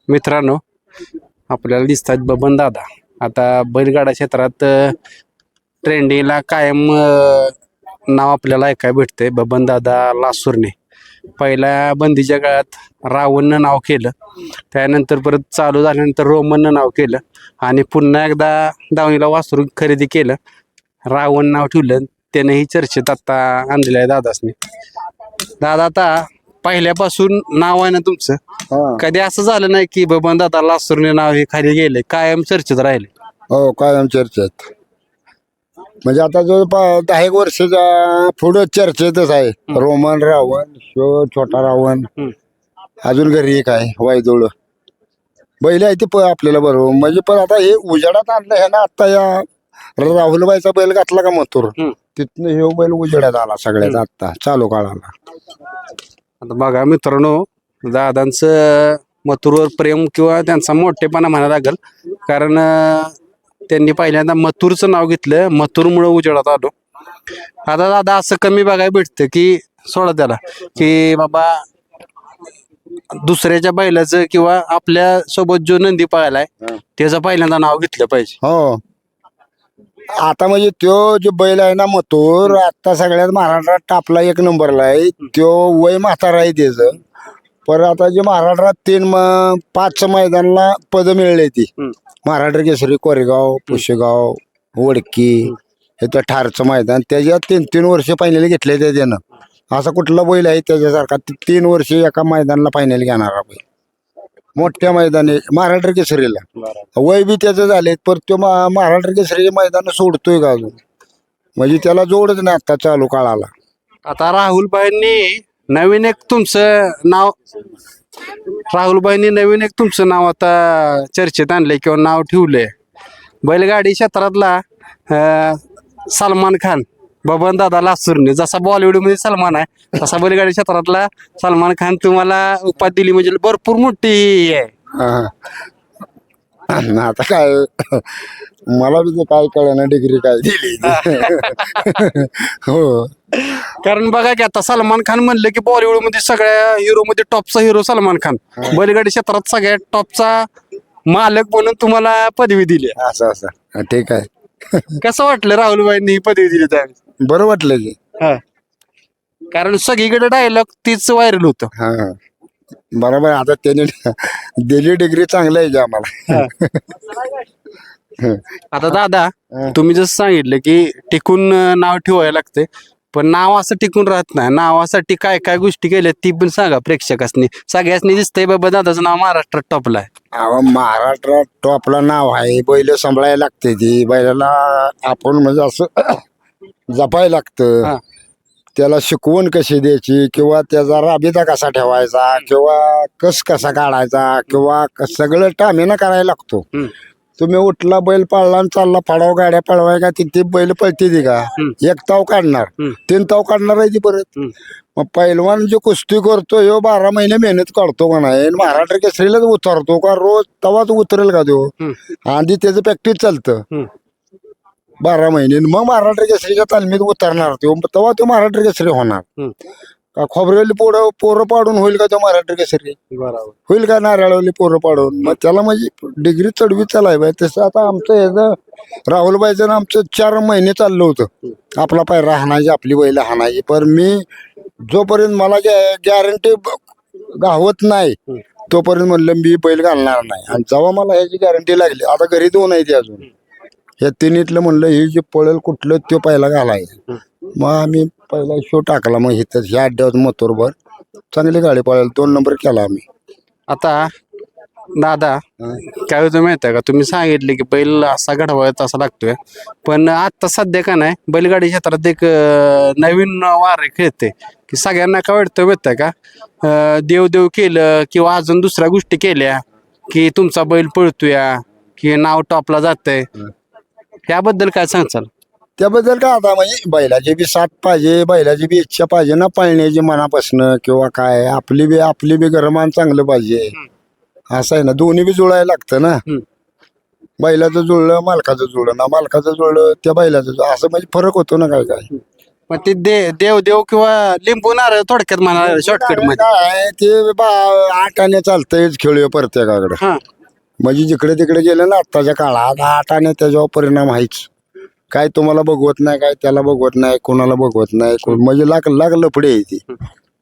मित्रांनो, आपल्याला दिसतात बबन दादा. आता बैलगाडा क्षेत्रात ट्रेंडिंगला कायम नाव आपल्याला ऐकायला भेटते बबन दादा लासुर्णे. पहिल्या बंदीच्या काळात रावणनं नाव केलं, त्यानंतर परत चालू झाल्यानंतर रोमननं नाव केलं आणि पुन्हा एकदा दावणीला वासरू खरेदी केलं, रावण नाव ठेवलं. त्यानेही चर्चेत आता आणलेलं आहे दादासनी. दादा, आता पहिल्यापासून नाव आहे ना तुमचं, हा. कधी असं झालं नाही की बबन दादा लासुर्णे नाव हे खाली गेले, कायम चर्चेत राहिले? हो, कायम चर्चेत. म्हणजे आता जो 10 एक वर्षाच्या पुढं चर्चेतच आहे. रोमन रावण, शो छोटा रावण, अजून घरी एक आहे वायदोळ बैल आहे ते आपल्याला बरोबर. म्हणजे पण आता हे उजेडात आणलं हे ना. आता या राहुलबाईचा बैल घातला का मथुर, तिथनं हे बैल उजेडात आला सगळ्यात आता चालू काळाला. आता बघा मित्रांनो, दादांचं मथुरवर प्रेम किंवा त्यांचा मोठेपणा म्हणायला लागेल, कारण त्यांनी पहिल्यांदा मथुरचं नाव घेतलं, मथुरमुळे उजेडात आलो. आता दादा असं कमी बघायला भेटतं की सोडा त्याला की बाबा दुसऱ्याच्या बैलाचं किंवा आपल्या सोबत जो नंदी पळालाय त्याचं पहिल्यांदा नाव घेतलं पाहिजे. हो, आता म्हणजे त्यो जो बैल आहे ना मथुर, आता सगळ्यात महाराष्ट्रात टापला 1 नंबरला आहे. त्यो वय म्हातारा आहे त्याचं. पर आता जे महाराष्ट्रात 5 मैदानाला पद मिळले ती महाराष्ट्र केसरी, कोरेगाव, पुशेगाव, वडकी, हे तर ठारचं मैदान. त्याच्यात 3 वर्ष फायनल घेतले त्यानं. असा कुठला बैल आहे त्याच्यासारखा 3 वर्ष एका मैदानाला फायनल घेणारा बैल मोठ्या मैदानी महाराष्ट्र केसरीला. वय बी त्याचं झाले, पर तो महाराष्ट्र केसरी मैदान सोडतोय का अजून? म्हणजे त्याला जोडच नाही आता चालू काळाला. आता राहुलबाईंनी नवीन एक तुमचं नाव आता चर्चेत आणलंय किंवा नाव ठेवलंय. बैलगाडी क्षेत्रातला सलमान खान बबन दादा लासुर्णे. जसा बॉलिवूड मध्ये सलमान आहे, तसा बैलगाडी क्षेत्रातला सलमान खान तुम्हाला उपाधी दिली म्हणजे भरपूर मोठी आहे. हा. आता काय मला बी ते काय कळलं डिग्री काय दिली. हो, कारण बघा की आता सलमान खान म्हणलं की बॉलिवूड मध्ये सगळ्या हिरो मध्ये टॉपचा हिरो सलमान खान. बैलगाडी क्षेत्रात सगळ्यात टॉपचा मालक म्हणून तुम्हाला पदवी दिली. असं असं ठीक आहे. कसं वाटलं राहुलबाईंनी ही पदवी दिली त्यावेळेस? बरं वाटलं की. कारण सगळीकडे डायलॉग तीच व्हायरल होतं. हा, बरोबर. आता त्याने दिली डिग्री चांगलं आहे की आम्हाला. आता दादा, तुम्ही जसं सांगितलं की टिकून नाव ठेवायला लागते, पण नाव असं टिकून राहत नाही. नावासाठी काय काय गोष्टी केल्या ती पण सांगा प्रेक्षकांनी. सगळ्यासनी दिसतंय बाबा दादाचं नाव महाराष्ट्रात टॉपला आहे. अहो, महाराष्ट्रात टॉपला नाव आहे. बैल सांभाळायला लागते ती. बैलाला आपण म्हणजे असं जपायला लागतं. त्याला शिकवण कशी द्यायची किंवा त्याचा राबिता कसा ठेवायचा किंवा कसा काढायचा किंवा सगळं टामेनं करायला लागतो. तुम्ही उठला बैल पाळला आणि चालला फाडाव गाड्या पळवाय का ती बैल पळते ती का? 1 ताव काढणार, 3 ताव काढणार आहे ती परत. मग पैलवान जो कुस्ती करतो ह्यो 12 महिने मेहनत काढतो का नाही? महाराष्ट्र केसरीलाच उतरतो का रोज? तवाच उतरेल का तो? आधी त्याचं प्रॅक्टिस चालतं 12 महिने. मग महाराष्ट्र केसरीच्या तालमीत उतरणार तो, तेव्हा तो महाराष्ट्र केसरी होणार. का खोबरेली पोरं पाडून होईल का तो महाराष्ट्र केसरी? होईल का नारळवली पोरं पाडून? मग त्याला म्हणजे डिग्री चढवी चालाय बाय. तसं आता आमचं ह्याचं राहुलबाईचं आमचं 4 महिने चाललं होतं. आपला पायरा हाणायची, आपली बैल हाणायची. पण मी जोपर्यंत मला गॅरंटी गावत नाही तोपर्यंत म्हणलं मी बैल घालणार नाही. आणि जेव्हा मला ह्याची गॅरंटी लागली, आता घरी 2 आहे ती अजून, या 3हीतलं म्हणलं हे जे पळेल कुठलं तो पहिला घालायचं. मग आम्ही पहिला शो टाकला. मग इथं ह्या अड्ड्यावर मथुरभर चांगली गाडी पळायला 2 नंबर केला आम्ही. आता दादा, काय होतं माहिती आहे का, तुम्ही सांगितले की बैल असा घडवायचा असा लागतोय, पण आता सध्या का नाही बैलगाडी क्षेत्रात एक नवीन वार खेळते की सगळ्यांना काय वाटतं माहिती आहे का, देव केलं किंवा अजून दुसऱ्या गोष्टी केल्या की तुमचा बैल पळतोया की नाव टॉपला जातंय. याबद्दल काय सांगचाल? त्याबद्दल काय आता म्हणजे बैलाची बी साथ पाहिजे, बैलाची बी इच्छा पाहिजे ना पळण्याची मनापासनं किंवा काय. आपली बी गरमान चांगलं पाहिजे. असं आहे ना, दोन्ही बी जुळायला लागतं ना. बैलाचं जुळलं मालकाचं जुळलं ना, मालकाचं जुळलं त्या बैलाचं, असं म्हणजे फरक होतो ना काय काय. मग ते देव देव किंवा लिंबू नारळ थोडक्यात म्हणा शॉर्टकट मध्ये. काय ते 8 आणे चालतंयच खेळूया प्रत्येकाकडे. हा म्हणजे जिकडे तिकडे गेलं ना आत्ताच्या काळात 8 आणे त्याच्यावर परिणाम आहेच. काय तुम्हाला बघवत नाही, काय त्याला बघवत नाही, कोणाला बघवत नाही. म्हणजे लाख लाख लफडे आहे ती.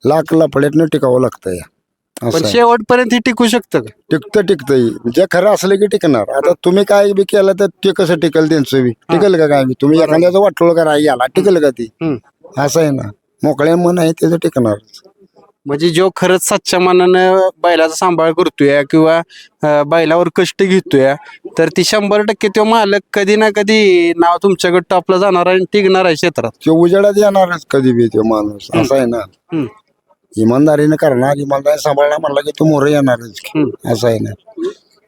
लाख लफड्यातनं टिकावं लागतं या. पण असं आहे. शेवटपर्यंत हे टिकू शकतं का? टिकतं जे खरं असलं की टिकणार. आता तुम्ही काय बी केलं तर ते कसं टिकल त्यांचं बी टिकल का काय बी? तुम्ही एखाद्याचं वाटोळ करा याला टिकल का ती? असं आहे ना. मोकळ्या मन आहे त्याचं टिकणार. म्हणजे जो खरंच सच्च्या मनानं बैलाचा सांभाळ करतोय किंवा बैलावर कष्ट घेतोय तर ती 100% तो मालक कधी ना कधी नाव तुमच्याकडे टॉपला जाणार आहे आणि टिकणार आहे क्षेत्रात. तो उजेडात येणारच कधी बी तो माणूस. असं आहे ना. हम्म. इमानदारीने करणार, इमानदारी सांभाळणार म्हणला की तो मोर येणारच. असं आहे ना.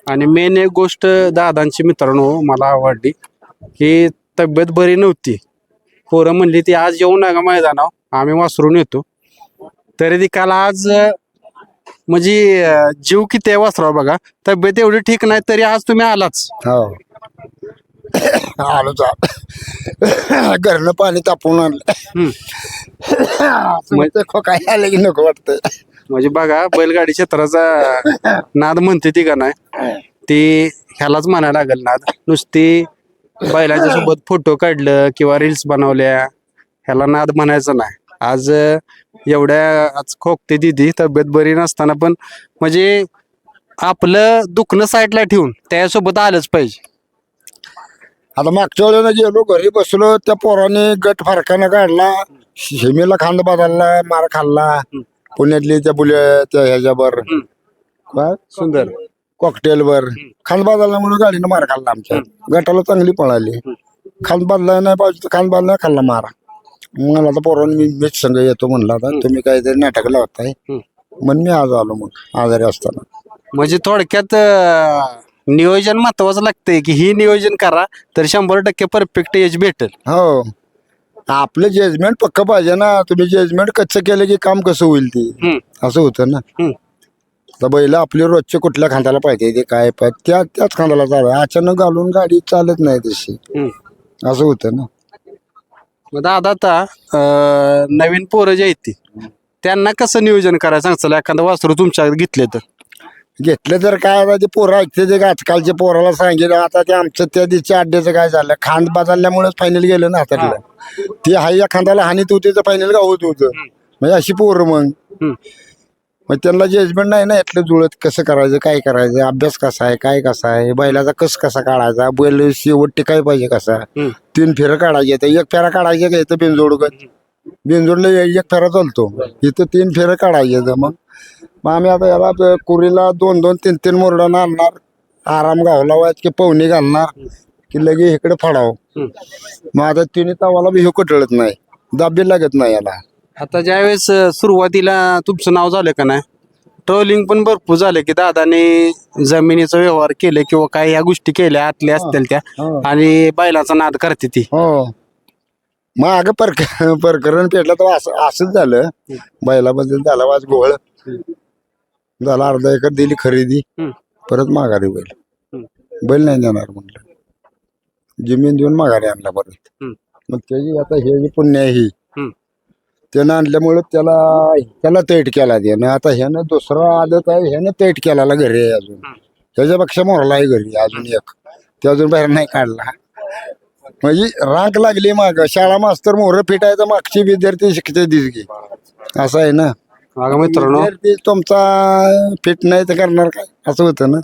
आणि मेन एक गोष्ट दादांची मित्रांनो मला आवडली की तब्येत बरी नव्हती. पोरं म्हणली ती आज येऊ नका मैदानावर, आम्ही वासरून येतो. तरी ती काल आज म्हणजे जीव किती आहे वासराव बघा. तब्येत एवढी ठीक नाही तरी आज तुम्ही आलाच. हो आलो घरनं पाणी तापवून आणलं. काय आलं की नको वाटतंय. म्हणजे बघा बैलगाडी क्षेत्राचा नाद म्हणते ती का नाही ती ह्यालाच म्हणायला लागेल नाद. नुसती बैलाच्या सोबत फोटो काढलं किंवा रील्स बनवल्या ह्याला नाद म्हणायचं नाही. आज एवढ्या आज खोकते दिदी तब्येत बरी नसताना पण म्हणजे आपलं दुखणं साईडला ठेवून त्यासोबत आलंच पाहिजे. आता मागच्या वेळेला गेलो घरी बसलो त्या पोराने गट फरकानं काढला. शिमीला खांद बदलला, मार खाल्ला. पुण्यातली त्या त्या ह्याच्यावर काय सुंदर कॉकटेलवर खांद बदलल्यामुळे गाडीनं मार खाल्ला. आमच्या गटाला चांगली पळाली. खांद बदलाय नाही पाहिजे, खांद बदलाय खाल्ला मारा. मला आता पोरांनी मीच संघ येतो म्हणला होता. तुम्ही काहीतरी नाटक लावताय म्हणून मी आज आलो मग आजारी असताना. म्हणजे थोडक्यात नियोजन महत्वाचं लागतंय की ही नियोजन करा तर 100% परफेक्ट एज भेटेल. हो आपलं जजमेंट पक्क पाहिजे ना. तुम्ही जजमेंट कच्चं केलं की काम कसं होईल ते असं होतं ना. तर बैल आपली रोजच्या कुठल्या खांद्याला पाहिजे ते काय पाहिजे त्याच खांद्याला चालू. अचानक घालून गाडी चालत नाही तशी. असं होतं ना. मग दादा आता नवीन पोरं जे आहेत ती त्यांना कसं नियोजन करायचं सांगचाल एखादं वासरू तुमच्याकडे घेतले तर? घेतलं तर काय आता ते पोरं ऐकते ते आजकालच्या पोराला सांगितलं. आता ते आमचं त्या दिवशी अड्ड्याचं काय झालं खांद बदलल्यामुळेच फायनल गेलं ना हातातलं. ती हाय या खांद्याला हानीत होती तर फायनल गावत होतं. म्हणजे अशी पोरं मग त्यांना जजमेंट नाही ना यातलं जुळत कसं करायचं काय करायचं अभ्यास कसा आहे काय कसा आहे बैलाचा कसा काढायचा बैल शेवट टिकाय पाहिजे कसा. 3 फेरं काढायचे तर 1 फेरा काढायचे का इथं बिनजोडला 1 फेरा चालतो. इथं 3 फेरं काढायचे. मग आम्ही आता याला कुरीला 2-2, 3-3 मोरडानं आणणार. आराम गावला व्हायचं की पवनी घालणार की लगे इकडे फाडावं. मग आता तिन्ही तावाला बी हे कटळत नाही, दाबी लागत नाही याला. आता ज्यावेळेस सुरुवातीला तुमचं नाव झालं का नाही ट्रोलिंग पण भरपूर झालं की दादाने जमिनीचा व्यवहार केले किंवा काय ह्या गोष्टी केल्या आतल्या असतील त्या आणि बैलाचा नाद करते ती. हो मग अगं प्रकरण पेटलं तर असंच झालं. बैलाबद्दल झाला वाज गोळ झाला. अर्धा एकर दिली खरेदी परत माघारी बैल नाही देणार म्हटलं. जमीन देऊन माघारी आणला परत. मग त्याची आता हे जे पुण्य आहे ही त्यानं आणल्यामुळे त्याला तैट केला त्यानं. आता ह्यानं दुसरा आदत आहे ह्यानं तैट केला घरी आहे अजून. त्याच्यापेक्षा मोरला आहे घरी अजून एक ते अजून बाहेर नाही काढला. म्हणजे राग लागली माग शाळा मास्तर मोहर फिटायचं मागची विद्यार्थी शिकते दिसगी. असं आहे ना. मित्रांनो विद्यार्थी तुमचा फिट नाही तर करणार काय असं होतं ना.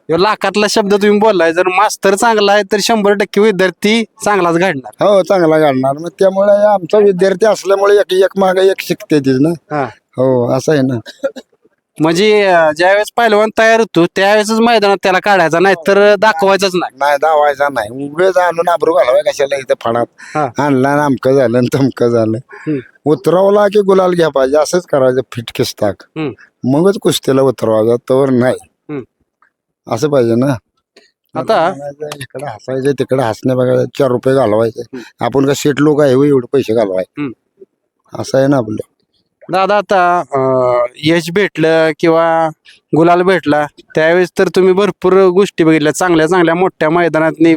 लाखातला शब्द तुम्ही बोललाय जर मास्तर चांगला आहे तर 100% विद्यार्थी चांगलाच घडणार. हो चांगला काढणार. मग त्यामुळे आमचा विद्यार्थी असल्यामुळे एक माग एक शिकते तीच ना. हो असं आहे ना. म्हणजे ज्यावेळेस पहिलवान तयार होतो त्यावेळेसच मैदानात त्याला काढायचा नाही तर दाखवायचाच नाही. धावायचा नाही. उभेच आणून आबरू घालवाय कशाला इथं फडात आणला अमकं झालं तमकं झालं. उतरवला की गुलाल घ्या पाहिजे असंच करायचं फिटकेस ताक मगच कुस्तीला उतरवायचा तवर नाही असं पाहिजे ना. आता इकडे हसायचं तिकडे हसणे बघायचं 4 रुपये घालवायचे. आपण का शेट लोक आहे एवढे पैसे घालवाय असं आहे ना आपलं. दादा आता यश भेटलं किंवा गुलाल भेटला त्यावेळेस तर तुम्ही भरपूर गोष्टी बघितल्या, चांगल्या चांगल्या मोठ्या मैदानातनी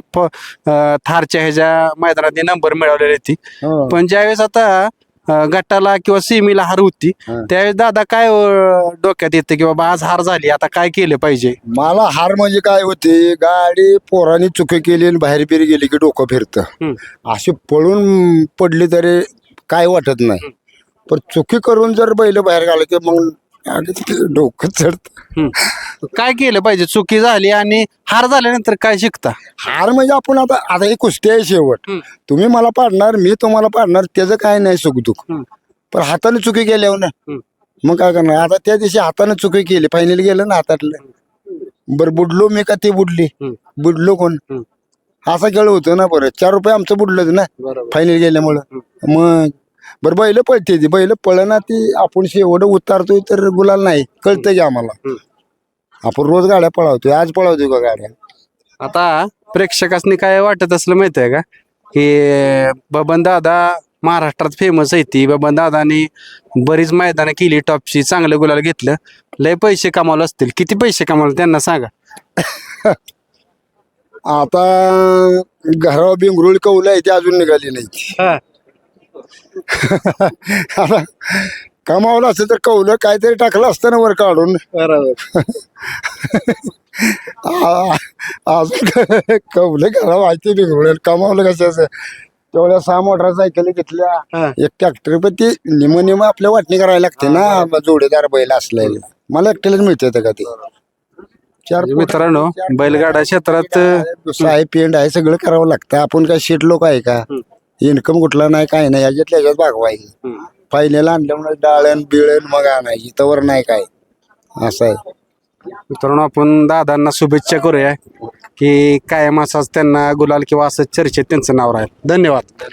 थारच्या ह्याच्या मैदानातनी नंबर मिळवलेली ती. हो. पण ज्यावेळेस आता गटाला किंवा सेमीला हार होती त्यावेळेस दादा काय डोक्यात येतं की बाबा आज हार झाली, आता काय केलं पाहिजे? मला हार म्हणजे काय होते, गाडी पोरांनी चुकी केली आणि बाहेर बिरी गेली की डोकं फिरतं. अशी पळून पडली तरी काय वाटत नाही, पण चुकी करून जर बैल बाहेर घाल की मग डोकं चढत. काय केलं पाहिजे? चुकी झाली आणि हार झाल्यानंतर काय शिकता? हार म्हणजे आपण आता आता ही कुस्ती आहे शेवट. तुम्ही मला पाडणार, मी तुम्हाला पाडणार, त्याचं काय नाही सुखदुःख. पण हाताने चुकी केल्यावर ना मग काय करणार. आता त्या दिवशी हाताने चुकी केली, फायनल गेलं ना हातातलं. बरं बुडलो मी का ते बुडली? बुडलो कोण? असा खेळ होतो ना. बरं 4 रुपये आमचं बुडलंच ना फायनल गेल्यामुळं. मग बरं बैल पळते ती, बैल पळना ती, आपण एवढं उतारतोय तर गुलाल नाही कळतं की आम्हाला. आपण रोज गाड्या पळवतोय, आज पळवतोय का गाड्या? आता प्रेक्षकांनी काय वाटत असलं माहित आहे का की बबन दादा महाराष्ट्रात फेमस आहे, ती बबन दादानी बरीच मैदानं केली टॉपची, चांगलं गुलाल घेतलं, लय पैसे कमावले असतील. किती पैसे कमावले त्यांना सांगा? आता घरावर बिंगरुळ कौल आहे ते अजून निघाली नाही. आता कमावलं असतं तर कौलं काहीतरी टाकलं असतं ना वर काढून. अजून कौलं घरा माहिती बिंगरुळ कमावलं कशाचं. तेवढ्या 6 मोटरसायकली घेतल्या, एक ट्रॅक्टर, पण ती निम आपल्या वाटणी करायला लागते ना जोडीदार बैल असलेला. मला एकट्यालाच मिळते का ते. 4 मित्रांनो बैलगाडा क्षेत्रात आहे, पेंड आहे, सगळं करावं लागतं. आपण काय शेट लोक आहे का? इन्कम कुठला नाही, काय नाही, याच्यातल्या ह्याच्यात भागवायचं. फायनल आणल्यामुळे डाळण बिळण मग आणायची, तवर नाही काय, असं आहे. मित्रांनो आपण दादांना शुभेच्छा करूया की कायम असाच त्यांना गुलाल किंवा असं चर्चेत त्यांचं नाव राहील. धन्यवाद.